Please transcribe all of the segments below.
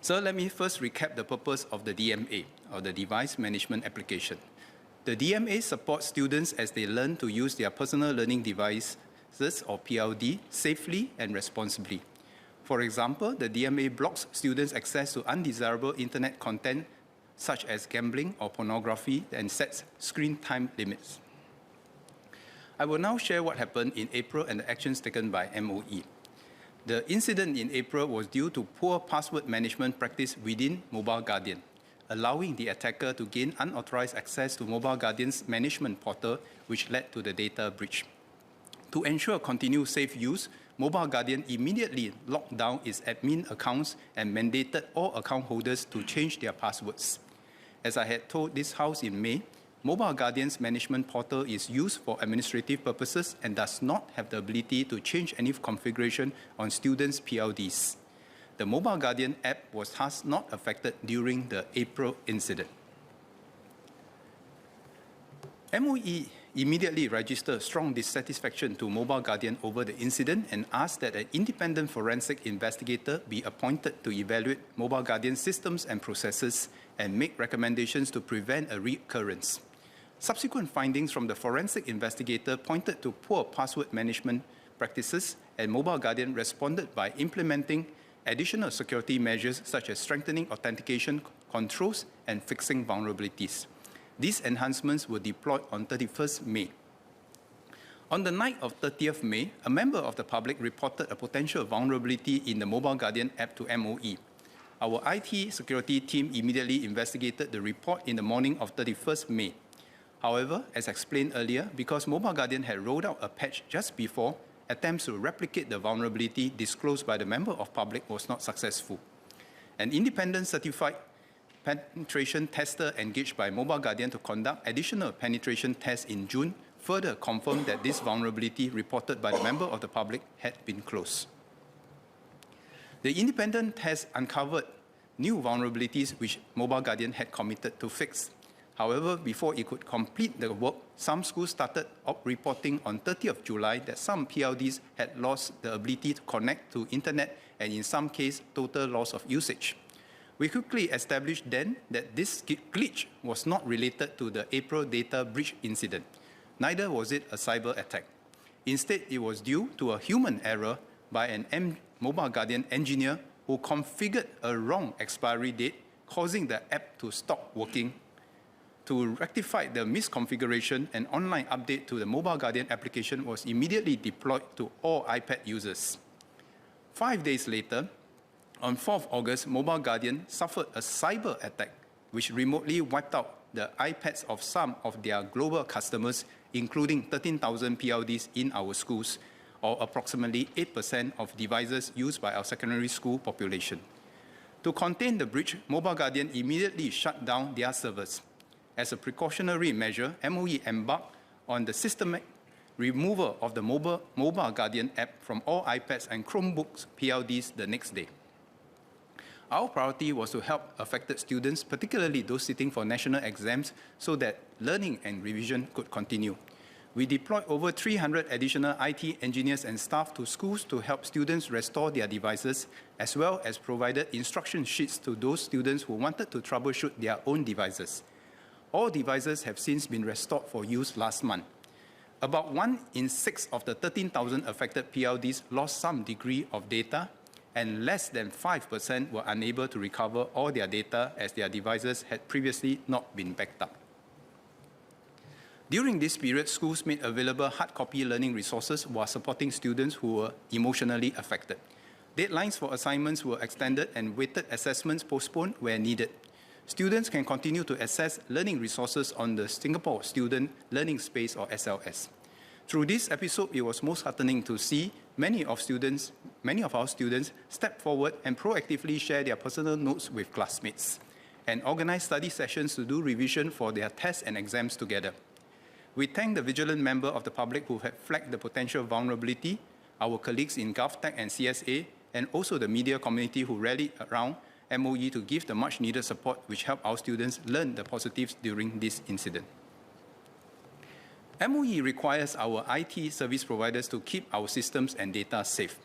So let me first recap the purpose of the DMA, or the Device Management Application. The DMA supports students as they learn to use their personal learning devices, or PLD, safely and responsibly. For example, the DMA blocks students' access to undesirable internet content such as gambling or pornography and sets screen time limits. I will now share what happened in April and the actions taken by MOE. The incident in April was due to poor password management practice within Mobile Guardian, allowing the attacker to gain unauthorized access to Mobile Guardian's management portal, which led to the data breach. To ensure continued safe use, Mobile Guardian immediately locked down its admin accounts and mandated all account holders to change their passwords. As I had told this House in May, Mobile Guardian's management portal is used for administrative purposes and does not have the ability to change any configuration on students' PLDs. The Mobile Guardian app was thus not affected during the April incident. MOE immediately registered strong dissatisfaction to Mobile Guardian over the incident and asked that an independent forensic investigator be appointed to evaluate Mobile Guardian systems and processes and make recommendations to prevent a recurrence. Subsequent findings from the forensic investigator pointed to poor password management practices, and Mobile Guardian responded by implementing additional security measures such as strengthening authentication controls and fixing vulnerabilities. These enhancements were deployed on 31st May. On the night of 30th May, a member of the public reported a potential vulnerability in the Mobile Guardian app to MOE. Our IT security team immediately investigated the report in the morning of 31st May. However, as explained earlier, because Mobile Guardian had rolled out a patch just before, attempts to replicate the vulnerability disclosed by the member of public was not successful. An independent certified penetration tester engaged by Mobile Guardian to conduct additional penetration tests in June further confirmed that this vulnerability reported by the member of the public had been closed. The independent test uncovered new vulnerabilities which Mobile Guardian had committed to fix. However, before it could complete the work, some schools started reporting on 30th July that some PLDs had lost the ability to connect to internet and in some cases, total loss of usage. We quickly established then that this glitch was not related to the April data breach incident. Neither was it a cyber attack. Instead, it was due to a human error by an Mobile Guardian engineer who configured a wrong expiry date, causing the app to stop working. To rectify the misconfiguration, an online update to the Mobile Guardian application was immediately deployed to all iPad users. 5 days later, on 4th August, Mobile Guardian suffered a cyber attack, which remotely wiped out the iPads of some of their global customers, including 13,000 PLDs in our schools, or approximately 8% of devices used by our secondary school population. To contain the breach, Mobile Guardian immediately shut down their servers. As a precautionary measure, MOE embarked on the systematic removal of the Mobile Guardian app from all iPads and Chromebooks PLDs the next day. Our priority was to help affected students, particularly those sitting for national exams, so that learning and revision could continue. We deployed over 300 additional IT engineers and staff to schools to help students restore their devices, as well as provided instruction sheets to those students who wanted to troubleshoot their own devices. All devices have since been restored for use last month. About 1 in 6 of the 13,000 affected PLDs lost some degree of data, and less than 5% were unable to recover all their data as their devices had previously not been backed up. During this period, schools made available hard copy learning resources while supporting students who were emotionally affected. Deadlines for assignments were extended and weighted assessments postponed where needed. Students can continue to access learning resources on the Singapore Student Learning Space, or SLS. Through this episode, it was most heartening to see many of our students step forward and proactively share their personal notes with classmates and organize study sessions to do revision for their tests and exams together. We thank the vigilant member of the public who had flagged the potential vulnerability, our colleagues in GovTech and CSA, and also the media community who rallied around MOE to give the much-needed support which helped our students learn the positives during this incident. MOE requires our IT service providers to keep our systems and data safe.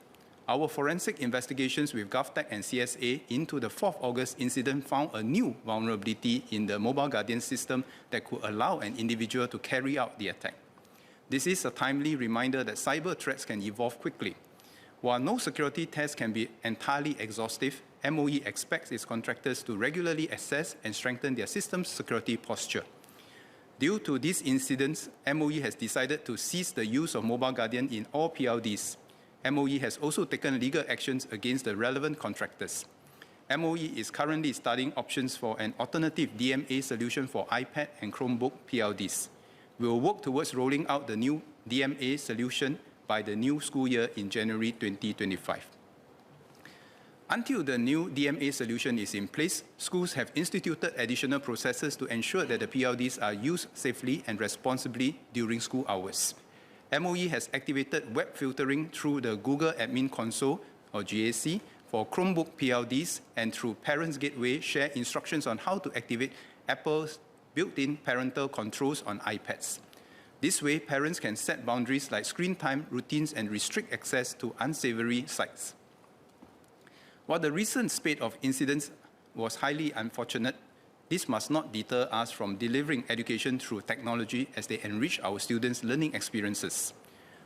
Our forensic investigations with GovTech and CSA into the 4th August incident found a new vulnerability in the Mobile Guardian system that could allow an individual to carry out the attack. This is a timely reminder that cyber threats can evolve quickly. While no security test can be entirely exhaustive, MOE expects its contractors to regularly assess and strengthen their system's security posture. Due to these incidents, MOE has decided to cease the use of Mobile Guardian in all PLDs. MOE has also taken legal actions against the relevant contractors. MOE is currently studying options for an alternative DMA solution for iPad and Chromebook PLDs. We will work towards rolling out the new DMA solution by the new school year in January 2025. Until the new DMA solution is in place, schools have instituted additional processes to ensure that the PLDs are used safely and responsibly during school hours. MOE has activated web filtering through the Google Admin Console, or GAC, for Chromebook PLDs, and through Parents Gateway share instructions on how to activate Apple's built-in parental controls on iPads. This way, parents can set boundaries like screen time, routines, and restrict access to unsavory sites. While the recent spate of incidents was highly unfortunate, this must not deter us from delivering education through technology as they enrich our students' learning experiences.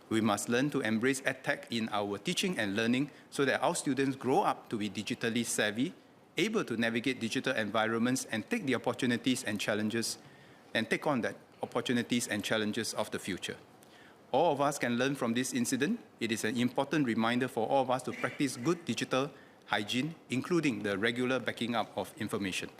We must learn to embrace EdTech in our teaching and learning so that our students grow up to be digitally savvy, able to navigate digital environments and take the opportunities and challenges, and take on the opportunities and challenges of the future. All of us can learn from this incident. It is an important reminder for all of us to practice good digital hygiene, including the regular backing up of information.